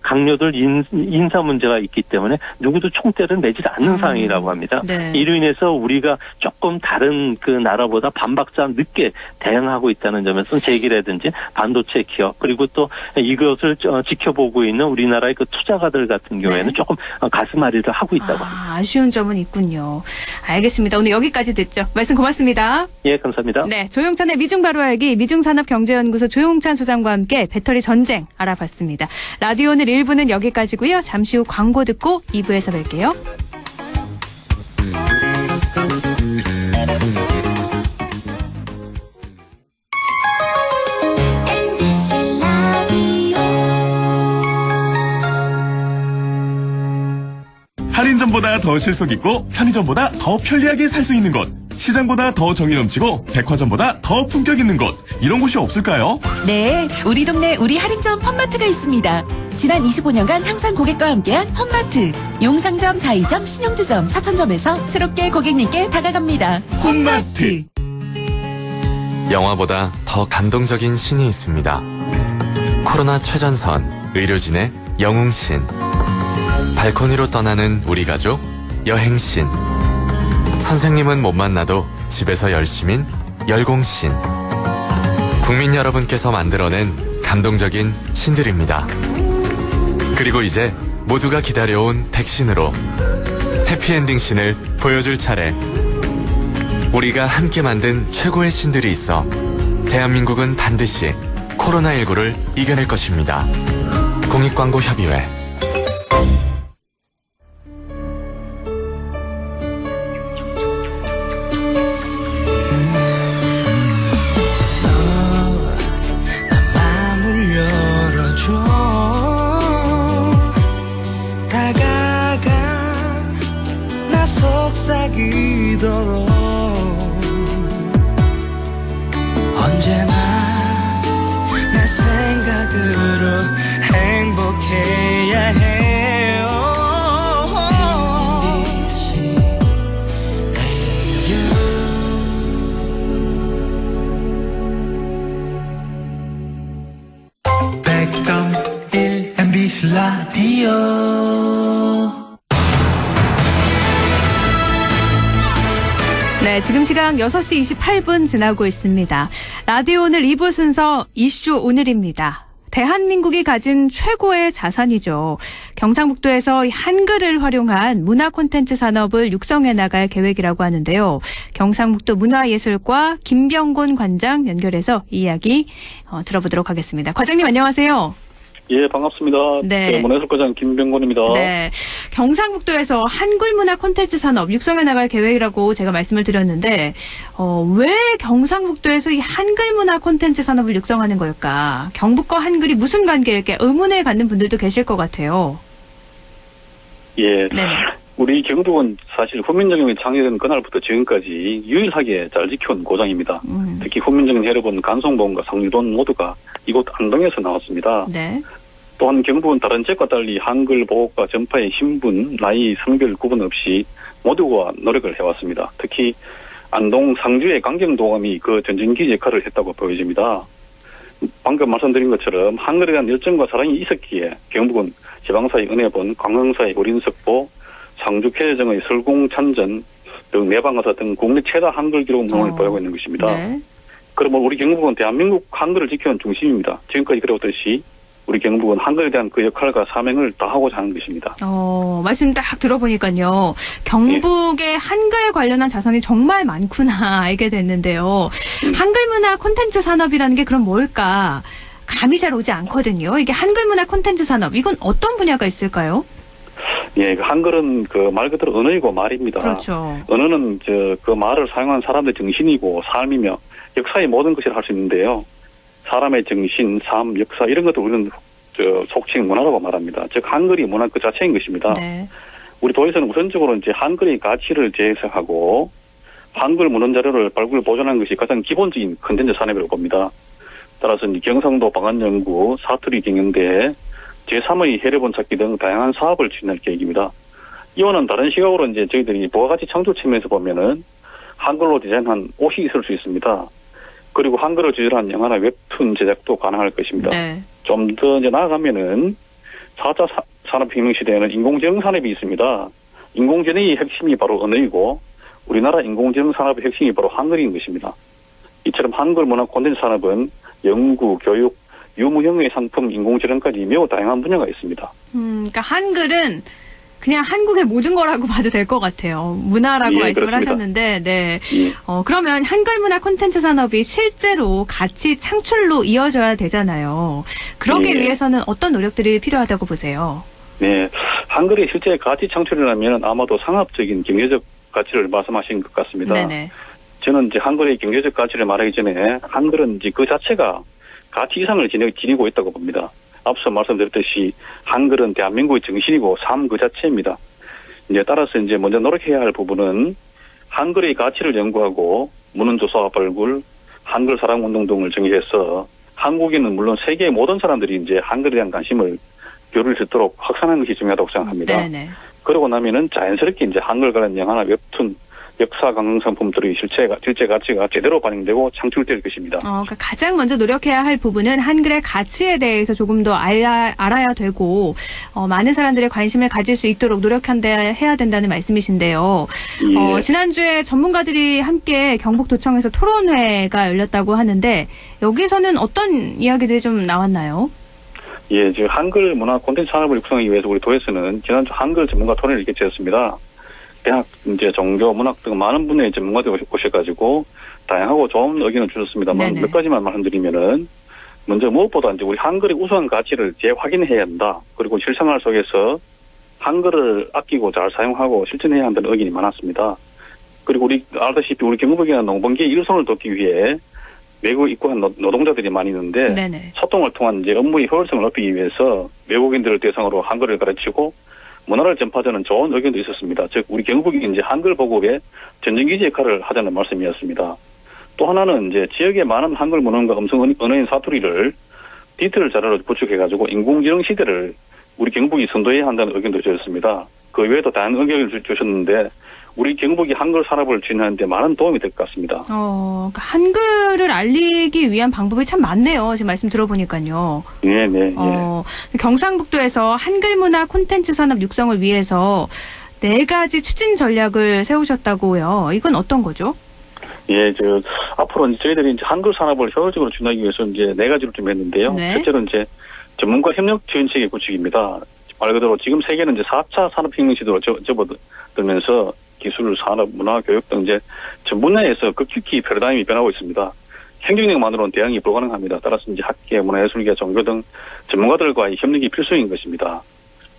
Speaker 10: 강요들 인사 문제가 있기 때문에 누구도 총대를 매지 않는 상황이라고 합니다.
Speaker 1: 네.
Speaker 10: 이로 인해서 우리가 조금 다른 그 나라보다 반박자 늦게 대응하고 있다는 점에서 제기라든지 반도체 기업 그리고 또 이것을 지켜보고 있는 우리나라의 그 투자가들 같은 경우에는
Speaker 1: 네.
Speaker 10: 조금 가슴앓이를 하고 있다고 합니다.
Speaker 1: 아쉬운 점은 있군요. 알겠습니다. 오늘 여기까지 듣죠. 말씀 고맙습니다.
Speaker 10: 예, 감사합니다.
Speaker 1: 네, 조용찬의 미중 바로 알기 미중산업경제연구소 조용찬 소장과 함께 배터리 전쟁 알아봤습니다. 라디오 오늘 1부는 여기까지고요. 잠시 후 광고 듣고 2부에서 뵐게요.
Speaker 3: 할인점보다 더 실속 있고 편의점보다 더 편리하게 살 수 있는 곳, 시장보다 더 정이 넘치고 백화점보다 더 품격 있는 곳, 이런 곳이 없을까요?
Speaker 11: 네, 우리 동네 우리 할인점 홈마트가 있습니다. 지난 25년간 항상 고객과 함께한 홈마트. 용상점, 자이점, 신용주점, 사천점에서 새롭게 고객님께 다가갑니다. 홈마트.
Speaker 12: 영화보다 더 감동적인 신이 있습니다. 코로나 최전선, 의료진의 영웅신. 발코니로 떠나는 우리 가족, 여행신. 선생님은 못 만나도 집에서 열심인 열공신. 국민 여러분께서 만들어낸 감동적인 신들입니다. 그리고 이제 모두가 기다려온 백신으로 해피엔딩 신을 보여줄 차례. 우리가 함께 만든 최고의 신들이 있어 대한민국은 반드시 코로나19를 이겨낼 것입니다. 공익광고협의회.
Speaker 13: 언제나 내 생각으로 행복해야 해요. MBC 라디오.
Speaker 1: 네, 지금 시각 6시 28분 지나고 있습니다. 라디오 오늘 2부 순서 이슈 오늘입니다. 대한민국이 가진 최고의 자산이죠. 경상북도에서 한글을 활용한 문화 콘텐츠 산업을 육성해 나갈 계획이라고 하는데요. 경상북도 문화예술과 김병곤 관장 연결해서 이 이야기 들어보도록 하겠습니다. 과장님 안녕하세요.
Speaker 14: 예, 반갑습니다.
Speaker 1: 네.
Speaker 14: 문화예술과장 김병곤입니다.
Speaker 1: 네. 경상북도에서 한글 문화 콘텐츠 산업 육성해 나갈 계획이라고 제가 말씀을 드렸는데, 왜 경상북도에서 이 한글 문화 콘텐츠 산업을 육성하는 걸까? 경북과 한글이 무슨 관계일까? 의문을 갖는 분들도 계실 것 같아요.
Speaker 14: 예.
Speaker 1: 네.
Speaker 14: 우리 경북은 사실 훈민정음이 창립된 그날부터 지금까지 유일하게 잘 지켜온 고장입니다. 특히 훈민정음 해력은 간송보험과 상류돈 모두가 이곳 안동에서 나왔습니다.
Speaker 1: 네.
Speaker 14: 또한 경북은 다른 지역과 달리 한글 보호과 전파의 신분, 나이, 성별 구분 없이 모두가 노력을 해왔습니다. 특히 안동 상주의 강경도감이 그 전진기 역할을 했다고 보여집니다. 방금 말씀드린 것처럼 한글에 대한 열정과 사랑이 있었기에 경북은 지방사의 은혜본, 광흥사의 우린석보, 상주 쾌정의 설공찬전, 그리고 내방가사 등 국내 최다 한글 기록 문헌을 보유하고 있는 것입니다. 네. 그러면 우리 경북은 대한민국 한글을 지켜온 중심입니다. 지금까지 그래왔듯이 우리 경북은 한글에 대한 그 역할과 사명을 다하고자 하는 것입니다.
Speaker 1: 말씀 딱 들어보니까요. 경북의 한글 관련한 자산이 정말 많구나 알게 됐는데요. 한글 문화 콘텐츠 산업이라는 게 그럼 뭘까? 감이 잘 오지 않거든요. 이게 한글 문화 콘텐츠 산업, 이건 어떤 분야가 있을까요?
Speaker 14: 예, 한글은 그 말 그대로 언어이고 말입니다.
Speaker 1: 그렇죠.
Speaker 14: 언어는 그 말을 사용한 사람들의 정신이고 삶이며 역사의 모든 것을 할 수 있는데요. 사람의 정신, 삶, 역사 이런 것들 우리는 속칭 문화라고 말합니다. 즉 한글이 문화 그 자체인 것입니다.
Speaker 1: 네.
Speaker 14: 우리 도에서는 우선적으로 이제 한글의 가치를 재해석하고 한글 문헌 자료를 발굴 보존하는 것이 가장 기본적인 컨텐츠 산업이라고 봅니다. 따라서 이제 경상도 방안연구, 사투리 경연대, 제3의 해례본 찾기 등 다양한 사업을 추진할 계획입니다. 이와는 다른 시각으로 이제 저희들이 부가가치 창출 측면에서 보면은 한글로 디자인한 옷이 있을 수 있습니다. 그리고 한글을 주제로 영화나 웹툰 제작도 가능할 것입니다.
Speaker 1: 네.
Speaker 14: 좀 더 이제 나아가면은 4차 산업혁명 시대에는 인공지능 산업이 있습니다. 인공지능의 핵심이 바로 언어이고 우리나라 인공지능 산업의 핵심이 바로 한글인 것입니다. 이처럼 한글 문화 콘텐츠 산업은 연구, 교육, 유무형의 상품, 인공지능까지 매우 다양한 분야가 있습니다.
Speaker 1: 그러니까 한글은 그냥 한국의 모든 거라고 봐도 될 것 같아요. 문화라고
Speaker 14: 예,
Speaker 1: 말씀을
Speaker 14: 그렇습니다.
Speaker 1: 하셨는데, 네.
Speaker 14: 예.
Speaker 1: 그러면 한글 문화 콘텐츠 산업이 실제로 가치 창출로 이어져야 되잖아요. 그러기
Speaker 14: 예.
Speaker 1: 위해서는 어떤 노력들이 필요하다고 보세요?
Speaker 14: 네, 한글이 실제 가치 창출이라면 아마도 상업적인 경제적 가치를 말씀하신 것 같습니다.
Speaker 1: 네네.
Speaker 14: 저는 이제 한글의 경제적 가치를 말하기 전에 한글은 이제 그 자체가 가치 이상을 지니고 있다고 봅니다. 앞서 말씀드렸듯이 한글은 대한민국의 정신이고 삶 그 자체입니다. 이제 따라서 이제 먼저 노력해야 할 부분은 한글의 가치를 연구하고 문헌조사와 발굴, 한글 사랑 운동 등을 정의해서 한국인은 물론 세계의 모든 사람들이 이제 한글에 대한 관심을 교류를 듣도록 확산하는 것이 중요하다고 생각합니다.
Speaker 1: 네네.
Speaker 14: 그러고 나면은 자연스럽게 이제 한글 관련 영화나 웹툰, 역사 관광 상품들의 실제 가치가 제대로 반영되고 창출될 것입니다.
Speaker 1: 그러니까 가장 먼저 노력해야 할 부분은 한글의 가치에 대해서 조금 더 알아야 되고, 많은 사람들의 관심을 가질 수 있도록 해야 된다는 말씀이신데요.
Speaker 14: 예.
Speaker 1: 지난주에 전문가들이 함께 경북도청에서 토론회가 열렸다고 하는데, 여기서는 어떤 이야기들이 좀 나왔나요?
Speaker 14: 예, 지금 한글 문화 콘텐츠 산업을 육성하기 위해서 우리 도에서는 지난주 한글 전문가 토론회를 개최했습니다. 대학, 이제 종교, 문학 등 많은 분야의 전문가들이 오셔가지고 다양하고 좋은 의견을 주셨습니다만
Speaker 1: 네네.
Speaker 14: 몇 가지만 말씀드리면은 먼저 무엇보다 이제 우리 한글의 우수한 가치를 재확인해야 한다. 그리고 실생활 속에서 한글을 아끼고 잘 사용하고 실천해야 한다는 의견이 많았습니다. 그리고 우리 알다시피 우리 경북이나 농번기의 일손을 돕기 위해 외국 입국한 노동자들이 많이 있는데
Speaker 1: 네네.
Speaker 14: 소통을 통한 이제 업무의 효율성을 높이기 위해서 외국인들을 대상으로 한글을 가르치고 문화를 전파하자는 좋은 의견도 있었습니다. 즉 우리 경북이 이제 한글 보급에 전정기지 역할을 하자는 말씀이었습니다. 또 하나는 이제 지역의 많은 한글 문헌과 음성 언어인 사투리를 디지털 자료로 구축해가지고 인공지능 시대를 우리 경북이 선도해야 한다는 의견도 주셨습니다. 그 외에도 다양한 의견을 주셨는데 우리 경북이 한글 산업을 진행하는데 많은 도움이 될 것 같습니다.
Speaker 1: 그러니까 한글을 알리기 위한 방법이 참 많네요. 지금 말씀 들어보니까요.
Speaker 14: 네.
Speaker 1: 경상북도에서 한글 문화 콘텐츠 산업 육성을 위해서 4가지 추진 전략을 세우셨다고요. 이건 어떤 거죠?
Speaker 14: 예, 앞으로 이제 저희들이 이제 한글 산업을 효율적으로 진행하기 위해서 이제 4가지를 좀 했는데요.
Speaker 1: 네.
Speaker 14: 첫째로 이제 전문가 협력 지원 체계 구축입니다. 말 그대로 지금 세계는 이제 4차 산업혁명 시대로 접어들면서 기술, 산업, 문화, 교육 등 이제 전 분야에서 급격히 패러다임이 변하고 있습니다. 행정력만으로는 대응이 불가능합니다. 따라서 이제 학계, 문화예술계, 종교 등 전문가들과의 협력이 필수인 것입니다.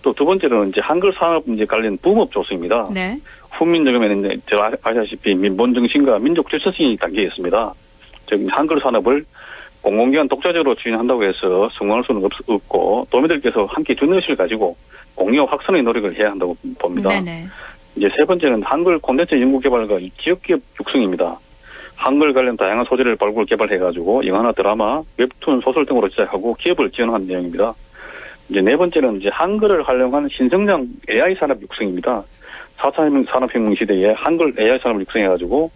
Speaker 14: 또 두 번째로는 이제 한글 산업 이제 관련 붐업 조성입니다.
Speaker 1: 네.
Speaker 14: 훈민정음에는 이제 제가 아시다시피 민본 정신과 민족 질서성이 담겨 있습니다. 즉 한글 산업을 공공기관 독자적으로 추진한다고 해서 성공할 수는 없고 도민들께서 함께 주의식을 가지고 공유 확산의 노력을 해야 한다고 봅니다.
Speaker 1: 네네.
Speaker 14: 이제 세 번째는 한글 콘텐츠 연구 개발과 지역기업 육성입니다. 한글 관련 다양한 소재를 발굴 개발해가지고 영화나 드라마, 웹툰, 소설 등으로 제작하고 기업을 지원한 내용입니다. 이제 네 번째는 이제 한글을 활용한 신성장 AI 산업 육성입니다. 4차 산업혁명 시대에 한글 AI 산업을 육성해가지고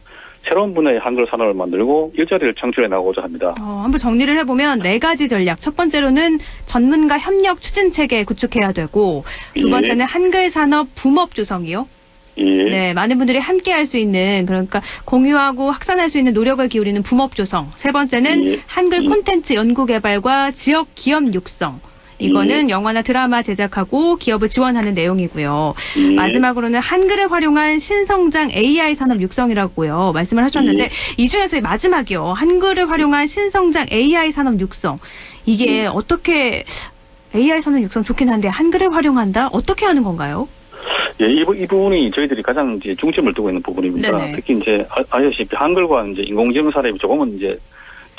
Speaker 14: 새로운 분야의 한글 산업을 만들고 일자리를 창출해 나가고자 합니다.
Speaker 1: 한번 정리를 해보면 4가지 전략. 첫 번째로는 전문가 협력 추진 체계 구축해야 되고, 두 번째는 한글 산업 붐업 조성이요.
Speaker 14: 예.
Speaker 1: 네, 많은 분들이 함께 할 수 있는, 그러니까 공유하고 확산할 수 있는 노력을 기울이는 붐업 조성. 세 번째는 한글 콘텐츠 연구 개발과 지역 기업 육성. 이거는 영화나 드라마 제작하고 기업을 지원하는 내용이고요. 마지막으로는 한글을 활용한 신성장 AI 산업 육성이라고요. 말씀을 하셨는데 이 중에서 마지막이요. 한글을 활용한 신성장 AI 산업 육성. 이게 어떻게 AI 산업 육성 좋긴 한데 한글을 활용한다? 어떻게 하는 건가요?
Speaker 14: 예, 이 부분이 저희들이 가장 이제 중점을 두고 있는 부분입니다.
Speaker 1: 네네.
Speaker 14: 특히 이제 아시다시피 한글과 이제 인공지능 산업이 조금은 이제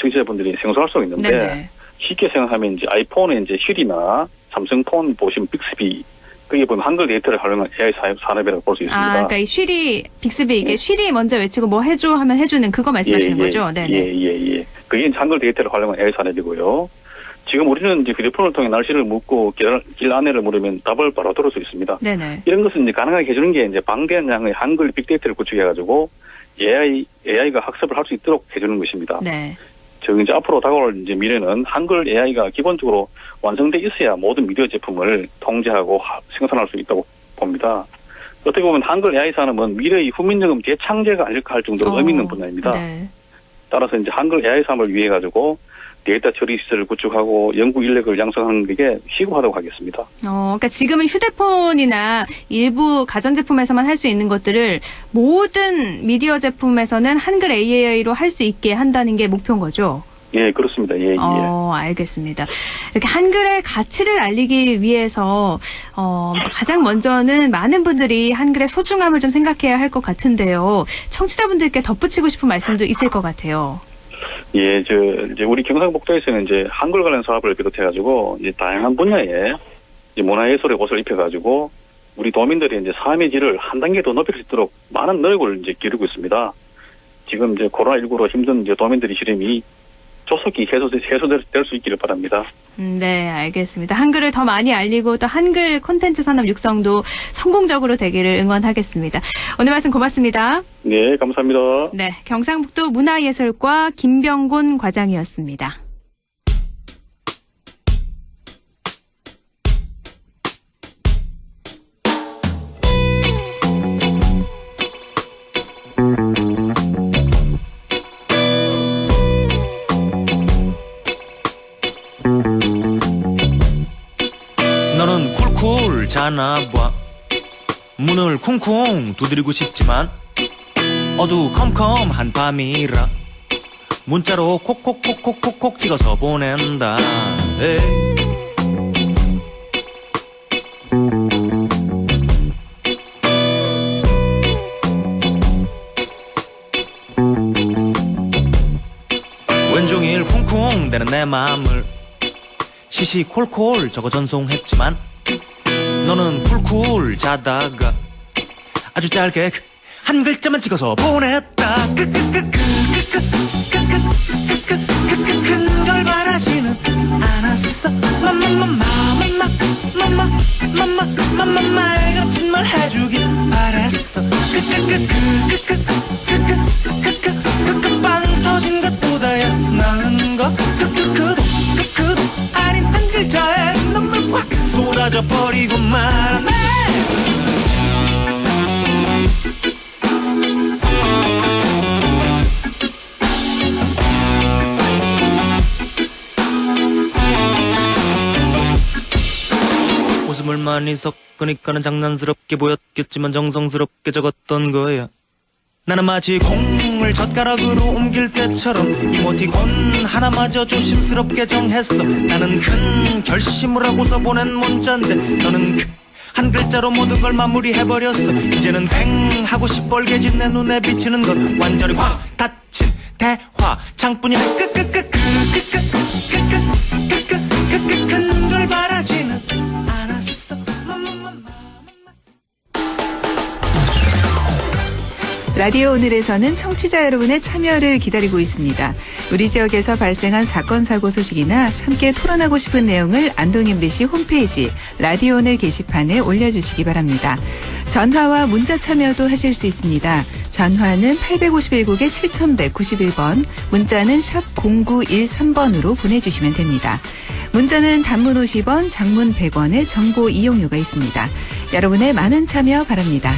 Speaker 14: 청취자분들이 생소할 수 있는데
Speaker 1: 네네.
Speaker 14: 쉽게 생각하면 이제 아이폰의 이제 휠이나 삼성폰 보시면 빅스비 거기에 보면 한글 데이터를 활용한 AI 산업이라고 볼 수 있습니다.
Speaker 1: 그러니까 이 쉬리 빅스비 이게 쉬리 먼저 외치고 뭐 해줘 하면 해주는 그거 말씀하시는 거죠? 네.
Speaker 14: 예. 그게 이제 한글 데이터를 활용한 AI 산업이고요. 지금 우리는 이제 휴대폰을 통해 날씨를 묻고 길 안내를 물으면 답을 바로 들을 수 있습니다.
Speaker 1: 네네.
Speaker 14: 이런 것은 이제 가능하게 해주는 게 이제 방대한 양의 한글 빅데이터를 구축해가지고 AI가 학습을 할 수 있도록 해주는 것입니다.
Speaker 1: 네.
Speaker 14: 즉 이제 앞으로 다가올 이제 미래는 한글 AI가 기본적으로 완성돼 있어야 모든 미디어 제품을 통제하고 생산할 수 있다고 봅니다. 어떻게 보면 한글 AI 산업은 미래의 후민정음 대창제가 아닐까 할 정도로 의미 있는 분야입니다.
Speaker 1: 네.
Speaker 14: 따라서 이제 한글 AI 산업을 위해 가지고 데이터 처리 시설을 구축하고 연구 인력을 양성하는 게 시급하다고 하겠습니다.
Speaker 1: 그러니까 지금은 휴대폰이나 일부 가전제품에서만 할 수 있는 것들을 모든 미디어 제품에서는 한글 AI로 할 수 있게 한다는 게 목표인 거죠?
Speaker 14: 예, 그렇습니다. 예.
Speaker 1: 알겠습니다. 이렇게 한글의 가치를 알리기 위해서 가장 먼저는 많은 분들이 한글의 소중함을 좀 생각해야 할 것 같은데요. 청취자분들께 덧붙이고 싶은 말씀도 있을 것 같아요.
Speaker 14: 예, 이제 우리 경상북도에서는 이제 한글 관련 사업을 비롯해가지고 이제 다양한 분야에 이제 문화예술의 옷을 입혀가지고 우리 도민들이 이제 삶의 질을 한 단계 더 높일 수 있도록 많은 노력을 이제 기르고 있습니다. 지금 이제 코로나19로 힘든 이제 도민들의 시름이 조속히 해소될 수 있기를 바랍니다.
Speaker 1: 네, 알겠습니다. 한글을 더 많이 알리고 또 한글 콘텐츠 산업 육성도 성공적으로 되기를 응원하겠습니다. 오늘 말씀 고맙습니다.
Speaker 14: 네, 감사합니다.
Speaker 1: 네, 경상북도 문화예술과 김병곤 과장이었습니다.
Speaker 13: 너는 쿨쿨 자나 봐. 문을 쿵쿵 두드리고 싶지만 어두컴컴한 밤이라 문자로 콕콕콕콕콕콕 찍어서 보낸다. 에이. 왼종일 쿵쿵대는 내 마음을 시시콜콜 적어 전송했지만 너는 쿨쿨 자다가 아주 짧게 한 글자만 찍어서 보냈다. 큰 걸 바라지는 않았어. 말 같은 말 해주길 바랬어. 빵 터진 것보다야 나은 거. 그도 아닌 한 글자에 눈물 꽉 쏟아져 버리고 말네. 웃음을 많이 섞으니까는 장난스럽게 보였겠지만 정성스럽게 적었던 거야. 나는 마치 콩을 젓가락으로 옮길 때처럼 이모티콘 하나마저 조심스럽게 정했어. 나는 큰 결심을 하고서 보낸 문자인데 너는 한 글자로 모든 걸 마무리해버렸어. 이제는 괭 하고 시뻘개진 내 눈에 비치는 건 완전히 확 닫힌 대화 창뿐이네. 큰 걸 바라지는 않았어.
Speaker 15: 라디오 오늘에서는 청취자 여러분의 참여를 기다리고 있습니다. 우리 지역에서 발생한 사건 사고 소식이나 함께 토론하고 싶은 내용을 안동 MBC 홈페이지 라디오 오늘 게시판에 올려주시기 바랍니다. 전화와 문자 참여도 하실 수 있습니다. 전화는 851국에 7191번, 문자는 샵 0913번으로 보내주시면 됩니다. 문자는 단문 50원, 장문 100원의 정보 이용료가 있습니다. 여러분의 많은 참여 바랍니다.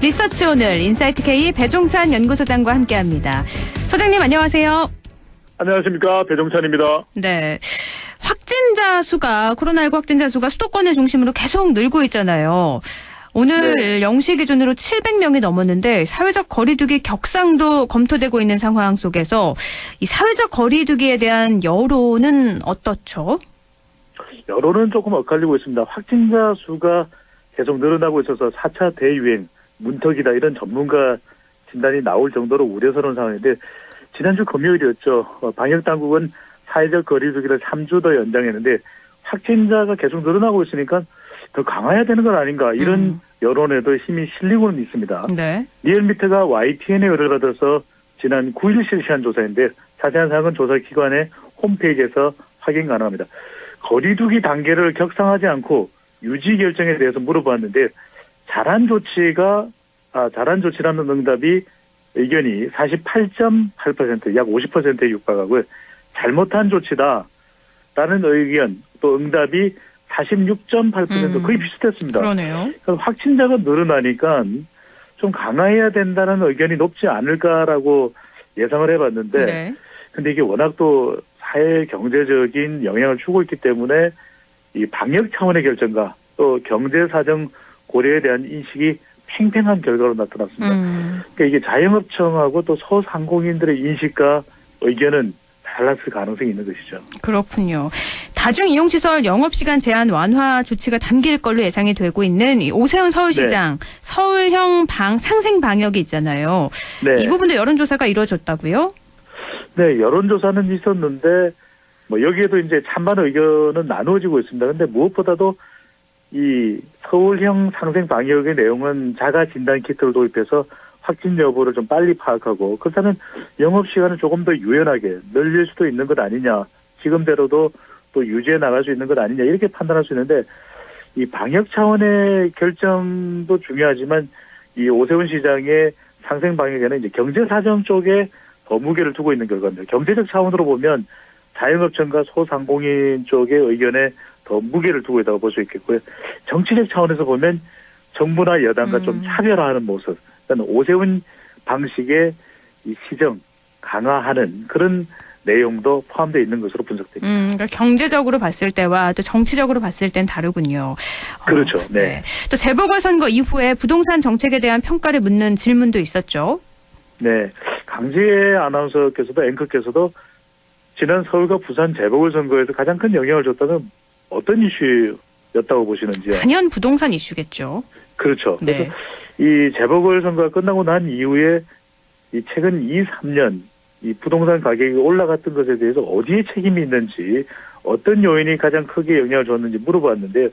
Speaker 1: 리서치 오늘 인사이트 K 배종찬 연구소장과 함께합니다. 소장님 안녕하세요.
Speaker 16: 안녕하십니까, 배종찬입니다.
Speaker 1: 네, 확진자 수가 코로나19 확진자 수가 수도권을 중심으로 계속 늘고 있잖아요. 오늘 0시 기준으로 700명이 넘었는데 사회적 거리두기 격상도 검토되고 있는 상황 속에서 이 사회적 거리두기에 대한 여론은 어떻죠?
Speaker 16: 여론은 조금 엇갈리고 있습니다. 확진자 수가 계속 늘어나고 있어서 4차 대유행, 문턱이다 이런 전문가 진단이 나올 정도로 우려스러운 상황인데 지난주 금요일이었죠. 방역당국은 사회적 거리두기를 3주 더 연장했는데 확진자가 계속 늘어나고 있으니까 더 강화해야 되는 건 아닌가 이런 여론에도 힘이 실리고는 있습니다.
Speaker 1: 네.
Speaker 16: 리얼미터가 YTN에 의뢰를 받아서 지난 9일 실시한 조사인데 자세한 사항은 조사기관의 홈페이지에서 확인 가능합니다. 거리두기 단계를 격상하지 않고 유지 결정에 대해서 물어봤는데 잘한 조치라는 응답이 의견이 48.8%, 약 50%에 육박하고요. 잘못한 조치다라는 의견 또 응답이 46.8% 거의 비슷했습니다.
Speaker 1: 그러네요.
Speaker 16: 확진자가 늘어나니까 좀 강화해야 된다는 의견이 높지 않을까라고 예상을 해봤는데
Speaker 1: 네.
Speaker 16: 근데 이게 워낙 또 사회 경제적인 영향을 주고 있기 때문에 이 방역 차원의 결정과 또 경제 사정 고려에 대한 인식이 팽팽한 결과로 나타났습니다. 그러니까 이게 자영업청하고 또 소상공인들의 인식과 의견은 달랐을 가능성이 있는 것이죠.
Speaker 1: 그렇군요. 다중이용시설 영업시간 제한 완화 조치가 담길 걸로 예상이 되고 있는 이 오세훈 서울시장 서울형 상생 방역이 있잖아요.
Speaker 16: 네.
Speaker 1: 이 부분도 여론조사가 이루어졌다고요?
Speaker 16: 네, 여론조사는 있었는데 뭐 여기에도 이제 찬반 의견은 나누어지고 있습니다. 그런데 무엇보다도 이 서울형 상생 방역의 내용은 자가 진단 키트를 도입해서 확진 여부를 좀 빨리 파악하고 그렇다면 영업시간을 조금 더 유연하게 늘릴 수도 있는 것 아니냐. 지금대로도 또 유지해 나갈 수 있는 것 아니냐 이렇게 판단할 수 있는데 이 방역 차원의 결정도 중요하지만 이 오세훈 시장의 상생 방역에는 이제 경제 사정 쪽에 더 무게를 두고 있는 결과입니다. 경제적 차원으로 보면 자영업청과 소상공인 쪽의 의견에 더 무게를 두고 있다고 볼 수 있겠고요. 정치적 차원에서 보면 정부나 여당과 좀 차별화하는 모습, 그러니까 오세훈 방식의 이 시정 강화하는 그런 내용도 포함되어 있는 것으로 분석됩니다.
Speaker 1: 그러니까 경제적으로 봤을 때와 또 정치적으로 봤을 땐 다르군요.
Speaker 16: 그렇죠. 네.
Speaker 1: 또 재보궐선거 이후에 부동산 정책에 대한 평가를 묻는 질문도 있었죠.
Speaker 16: 네. 강지혜 아나운서께서도 앵커께서도 지난 서울과 부산 재보궐선거에서 가장 큰 영향을 줬다면 어떤 이슈였다고 보시는지요?
Speaker 1: 단연 부동산 이슈겠죠.
Speaker 16: 그렇죠.
Speaker 1: 네.
Speaker 16: 그래서 이 재보궐선거가 끝나고 난 이후에 이 최근 2, 3년 이 부동산 가격이 올라갔던 것에 대해서 어디에 책임이 있는지 어떤 요인이 가장 크게 영향을 줬는지 물어봤는데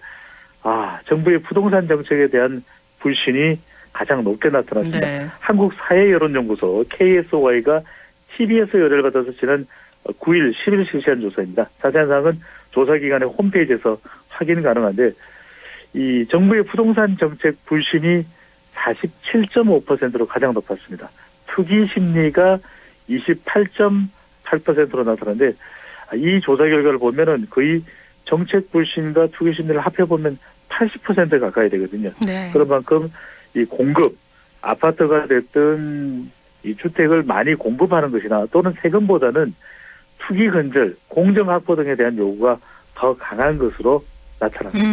Speaker 16: 정부의 부동산 정책에 대한 불신이 가장 높게 나타났습니다.
Speaker 1: 네.
Speaker 16: 한국사회여론연구소 KSOY가 TBS 의뢰를 받아서 지난 9일, 10일 실시한 조사입니다. 자세한 사항은 조사기관의 홈페이지에서 확인 가능한데 이 정부의 부동산 정책 불신이 47.5%로 가장 높았습니다. 투기 심리가 28.8%로 나타나는데 이 조사 결과를 보면은 거의 정책 불신과 투기 심리를 합해보면 80% 가까이 되거든요.
Speaker 1: 네.
Speaker 16: 그런 만큼 이 공급, 아파트가 됐든 이 주택을 많이 공급하는 것이나 또는 세금보다는 투기 근절, 공정 확보 등에 대한 요구가 더 강한 것으로 나타납니다.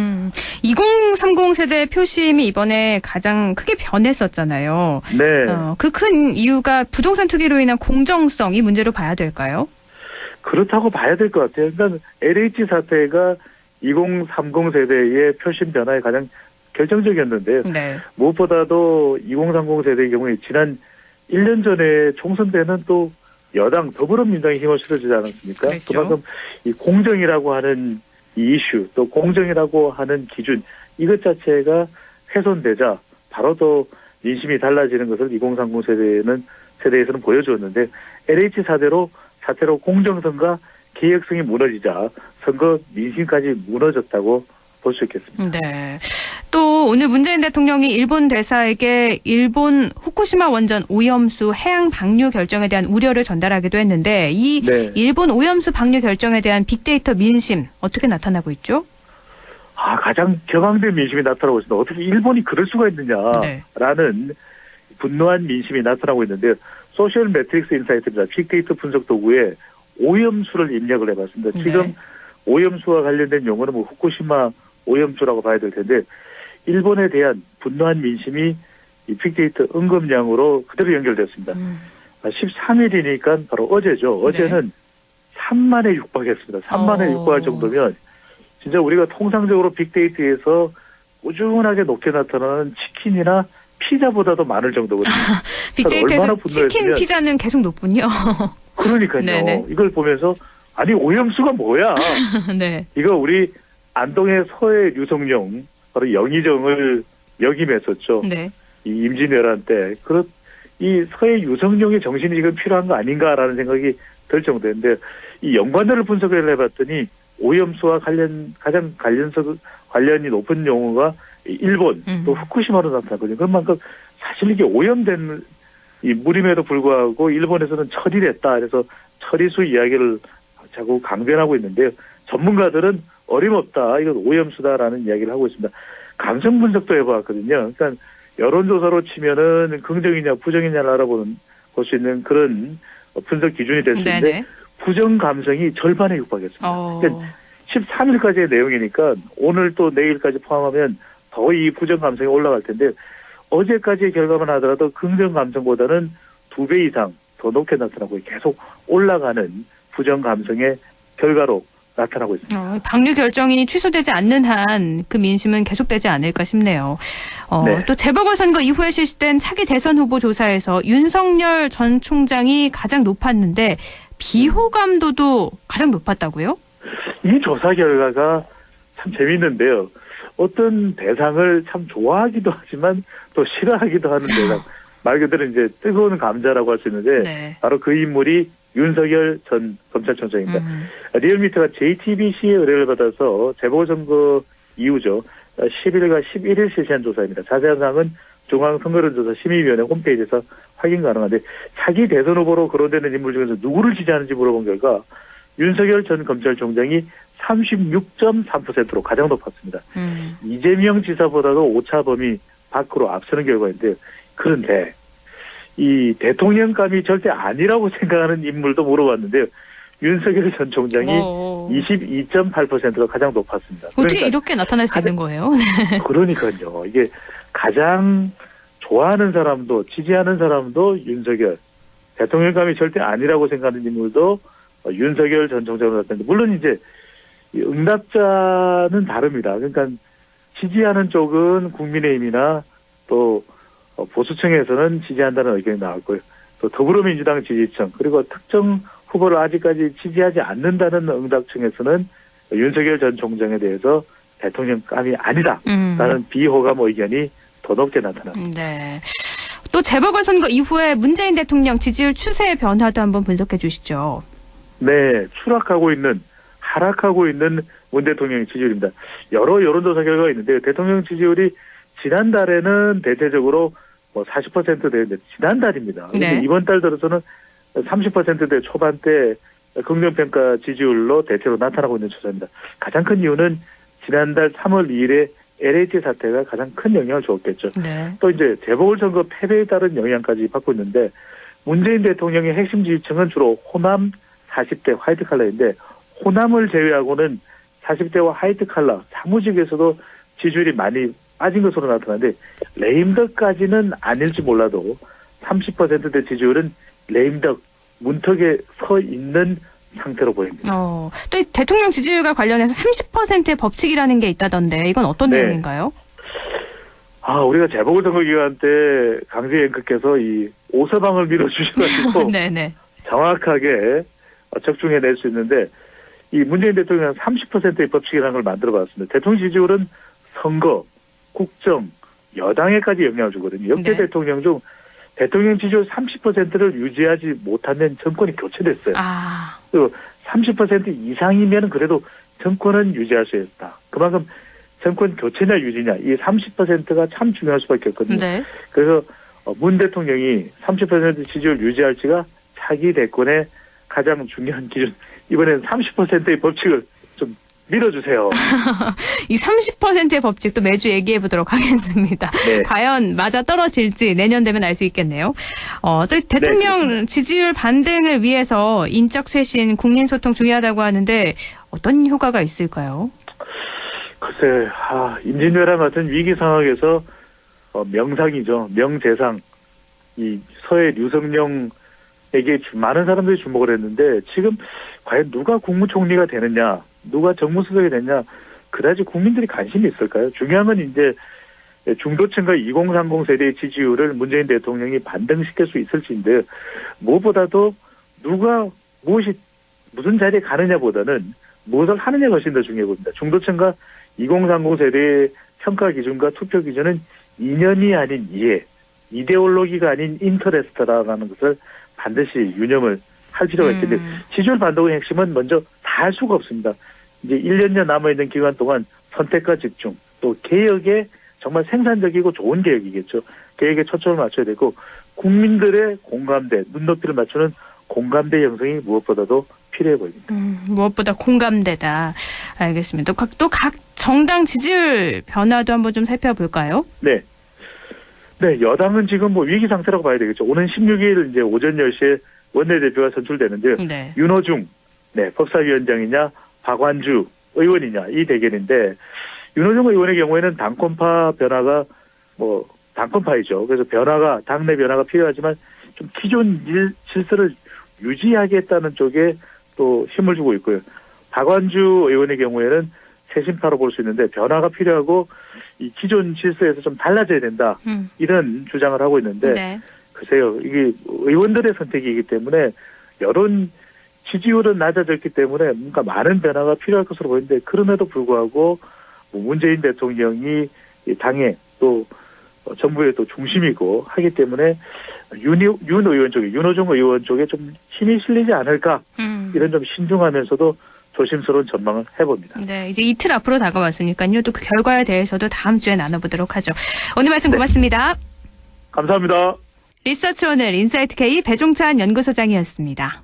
Speaker 1: 2030 세대 표심이 이번에 가장 크게 변했었잖아요.
Speaker 16: 네.
Speaker 1: 그 큰 이유가 부동산 투기로 인한 공정성 이 문제로 봐야 될까요?
Speaker 16: 그렇다고 봐야 될 것 같아요. 그러니까 LH 사태가 2030 세대의 표심 변화에 가장 결정적이었는데요.
Speaker 1: 네.
Speaker 16: 무엇보다도 2030 세대의 경우에 지난 1년 전에 총선 때는 또 여당 더불어민주당이 힘을 실어주지 않았습니까?
Speaker 1: 그랬죠.
Speaker 16: 그만큼 이 공정이라고 하는 이 이슈 또 공정이라고 하는 기준 이것 자체가 훼손되자 바로 또 민심이 달라지는 것을 2030 세대에서는 보여주었는데 LH 사태로 공정성과 개혁성이 무너지자 선거 민심까지 무너졌다고 볼 수 있겠습니다.
Speaker 1: 네. 또 오늘 문재인 대통령이 일본 대사에게 일본 후쿠시마 원전 오염수 해양 방류 결정에 대한 우려를 전달하기도 했는데 이 일본 오염수 방류 결정에 대한 빅데이터 민심 어떻게 나타나고 있죠?
Speaker 16: 가장 격앙된 민심이 나타나고 있습니다. 어떻게 일본이 그럴 수가 있느냐라는 분노한 민심이 나타나고 있는데요. 소셜 매트릭스 인사이트입니다. 빅데이터 분석 도구에 오염수를 입력을 해봤습니다. 지금 오염수와 관련된 용어는 뭐 후쿠시마 오염수라고 봐야 될 텐데 일본에 대한 분노한 민심이 이 빅데이터 언급량으로 그대로 연결됐습니다. 13일이니까 바로 어제죠. 어제는 3만에 육박했습니다. 3만에 육박할 정도면 진짜 우리가 통상적으로 빅데이터에서 꾸준하게 높게 나타나는 치킨이나 피자보다도 많을 정도거든요.
Speaker 1: 빅데이터에서
Speaker 16: 얼마나
Speaker 1: 치킨,
Speaker 16: 분노했으면
Speaker 1: 피자는 계속 높군요.
Speaker 16: 그러니까요.
Speaker 1: 네네.
Speaker 16: 이걸 보면서 아니 오염수가 뭐야?
Speaker 1: 네.
Speaker 16: 이거 우리 안동의 서해 유성룡 바로 영의정을 역임했었죠.
Speaker 1: 네.
Speaker 16: 이 임진왜란 때. 이 서해 유성룡의 정신이 지금 필요한 거 아닌가라는 생각이 들 정도인데 이 연관어를 분석을 해봤더니 오염수와 가장 관련이 높은 용어가 일본 또 후쿠시마로 나타났거든요. 그만큼 사실 이게 오염된 이 물임에도 불구하고 일본에서는 처리됐다. 그래서 처리수 이야기를 자꾸 강변하고 있는데요. 전문가들은 어림없다. 이건 오염수다라는 이야기를 하고 있습니다. 감성 분석도 해보았거든요. 그러니까 여론조사로 치면은 긍정이냐 부정이냐를 볼 수 있는 그런 분석 기준이 될 수 있는데 부정 감성이 절반에 육박했습니다. 그러니까 13일까지의 내용이니까 오늘 또 내일까지 포함하면 더 이 부정 감성이 올라갈 텐데 어제까지의 결과만 하더라도 긍정 감성보다는 2배 이상 더 높게 나타나고 계속 올라가는 부정 감성의 결과로 나타나고 있습니다.
Speaker 1: 방류 결정이 취소되지 않는 한 그 민심은 계속되지 않을까 싶네요.
Speaker 16: 네.
Speaker 1: 또 재보궐선거 이후에 실시된 차기 대선 후보 조사에서 윤석열 전 총장이 가장 높았는데 비호감도도 가장 높았다고요?
Speaker 16: 이 조사 결과가 참 재밌는데요. 어떤 대상을 참 좋아하기도 하지만 또 싫어하기도 하는 대상. 말 그대로 이제 뜨거운 감자라고 할 수 있는데 바로 그 인물이 윤석열 전 검찰총장입니다. 리얼미터가 JTBC의 의뢰를 받아서 재보궐선거 이후죠. 10일과 11일 실시한 조사입니다. 자세한 사항은 중앙선거론조사 심의위원회 홈페이지에서 확인 가능한데 차기 대선 후보로 거론되는 인물 중에서 누구를 지지하는지 물어본 결과 윤석열 전 검찰총장이 36.3%로 가장 높았습니다. 이재명 지사보다도 오차 범위 밖으로 앞서는 결과인데요. 그런데 이 대통령감이 절대 아니라고 생각하는 인물도 물어봤는데요. 윤석열 전 총장이 22.8%가 가장 높았습니다.
Speaker 1: 어떻게
Speaker 16: 그러니까
Speaker 1: 이렇게 나타날 수 있는 거예요?
Speaker 16: 그러니까요. 이게 가장 좋아하는 사람도 지지하는 사람도 윤석열, 대통령감이 절대 아니라고 생각하는 인물도 윤석열 전 총장으로 나타났는데 물론 이제 응답자는 다릅니다. 그러니까 지지하는 쪽은 국민의힘이나 또 보수층에서는 지지한다는 의견이 나왔고요. 또 더불어민주당 지지층 그리고 특정 후보를 아직까지 지지하지 않는다는 응답층에서는 윤석열 전 총장에 대해서 대통령감이 아니다라는 비호감 의견이 더 높게 나타납니다.
Speaker 1: 네. 또 재보궐선거 이후에 문재인 대통령 지지율 추세의 변화도 한번 분석해 주시죠.
Speaker 16: 네, 하락하고 있는 문 대통령의 지지율입니다. 여러 여론조사 결과가 있는데요. 대통령 지지율이 지난달에는 대체적으로 40% 되는데 지난달입니다.
Speaker 1: 네.
Speaker 16: 이번 달 들어서는 30%대 초반대 긍정평가 지지율로 대체로 나타나고 있는 추세입니다. 가장 큰 이유는 지난달 3월 2일에 LH 사태가 가장 큰 영향을 주었겠죠.
Speaker 1: 네.
Speaker 16: 또 이제 재보궐선거 패배에 따른 영향까지 받고 있는데 문재인 대통령의 핵심 지지층은 주로 호남 40대 화이트 칼라인데 호남을 제외하고는 40대와 화이트 칼라 사무직에서도 지지율이 많이 빠진 것으로 나타나는데 레임덕까지는 아닐지 몰라도 30%대 지지율은 레임덕 문턱에 서 있는 상태로 보입니다.
Speaker 1: 또 이 대통령 지지율과 관련해서 30%의 법칙이라는 게 있다던데 이건 어떤 내용인가요?
Speaker 16: 우리가 재보궐선거 기간 때 강재 앵커께서 이 오서방을 밀어주셔가지고
Speaker 1: 네네.
Speaker 16: 정확하게 적중해낼 수 있는데 이 문재인 대통령은 30%의 법칙이라는 걸 만들어봤습니다. 대통령 지지율은 선거, 국정, 여당에까지 영향을 주거든요. 역대 대통령 중 대통령 지지율 30%를 유지하지 못하면 정권이 교체됐어요. 그리고 30% 이상이면 그래도 정권은 유지할 수 있다. 그만큼 정권 교체냐 유지냐 이 30%가 참 중요할 수밖에 없거든요.
Speaker 1: 네.
Speaker 16: 그래서 문 대통령이 30% 지지율 유지할지가 차기 대권의 가장 중요한 기준. 이번에는 30%의 법칙을 좀 밀어주세요.
Speaker 1: 이 30%의 법칙도 매주 얘기해 보도록 하겠습니다.
Speaker 16: 네.
Speaker 1: 과연 맞아 떨어질지 내년 되면 알 수 있겠네요. 또 대통령 지지율 반등을 위해서 인적 쇄신, 국민소통 중요하다고 하는데 어떤 효과가 있을까요?
Speaker 16: 글쎄, 임진왜란 같은 위기 상황에서 명상이죠. 명재상. 이 서해 유성룡에게 많은 사람들이 주목을 했는데 지금 과연 누가 국무총리가 되느냐, 누가 정무수석이 되느냐 그다지 국민들이 관심이 있을까요? 중요한 건 이제 중도층과 2030 세대의 지지율을 문재인 대통령이 반등시킬 수 있을지인데 무엇보다도 누가 무슨 자리에 가느냐보다는 무엇을 하느냐가 훨씬 더 중요해 보입니다. 중도층과 2030 세대의 평가 기준과 투표 기준은 이념이 아닌 이해, 이데올로기가 아닌 인터레스트라는 것을 반드시 유념을 할 필요가 있는데 지지율 반동의 핵심은 먼저 다 할 수가 없습니다. 이제 1년여 남아있는 기간 동안 선택과 집중, 또 개혁에 정말 생산적이고 좋은 개혁이겠죠. 개혁에 초점을 맞춰야 되고 국민들의 공감대, 눈높이를 맞추는 공감대 형성이 무엇보다도 필요해 보입니다.
Speaker 1: 무엇보다 공감대다. 알겠습니다. 또 각 정당 지지율 변화도 한번 좀 살펴볼까요?
Speaker 16: 네. 네, 여당은 지금 뭐 위기 상태라고 봐야 되겠죠. 오는 16일 이제 오전 10시에 원내대표가 선출되는데요.
Speaker 1: 네.
Speaker 16: 윤호중, 법사위원장이냐, 박완주 의원이냐, 이 대결인데, 윤호중 의원의 경우에는 당권파 변화가, 당권파이죠. 그래서 당내 변화가 필요하지만, 좀 기존 질서를 유지하겠다는 쪽에 또 힘을 주고 있고요. 박완주 의원의 경우에는 새심파로 볼 수 있는데, 변화가 필요하고, 이 기존 질서에서 좀 달라져야 된다. 이런 주장을 하고 있는데,
Speaker 1: 네.
Speaker 16: 글쎄요, 이게 의원들의 선택이기 때문에 여론 지지율은 낮아졌기 때문에 뭔가 많은 변화가 필요할 것으로 보이는데 그럼에도 불구하고 문재인 대통령이 당에 또 정부의 또 중심이고 하기 때문에 윤호중 의원 쪽에 좀 힘이 실리지 않을까 이런 좀 신중하면서도 조심스러운 전망을 해봅니다.
Speaker 1: 네, 이제 이틀 앞으로 다가왔으니까요. 또 그 결과에 대해서도 다음 주에 나눠보도록 하죠. 오늘 말씀 고맙습니다.
Speaker 16: 감사합니다.
Speaker 1: 리서치 오늘 인사이트 K 배종찬 연구소장이었습니다.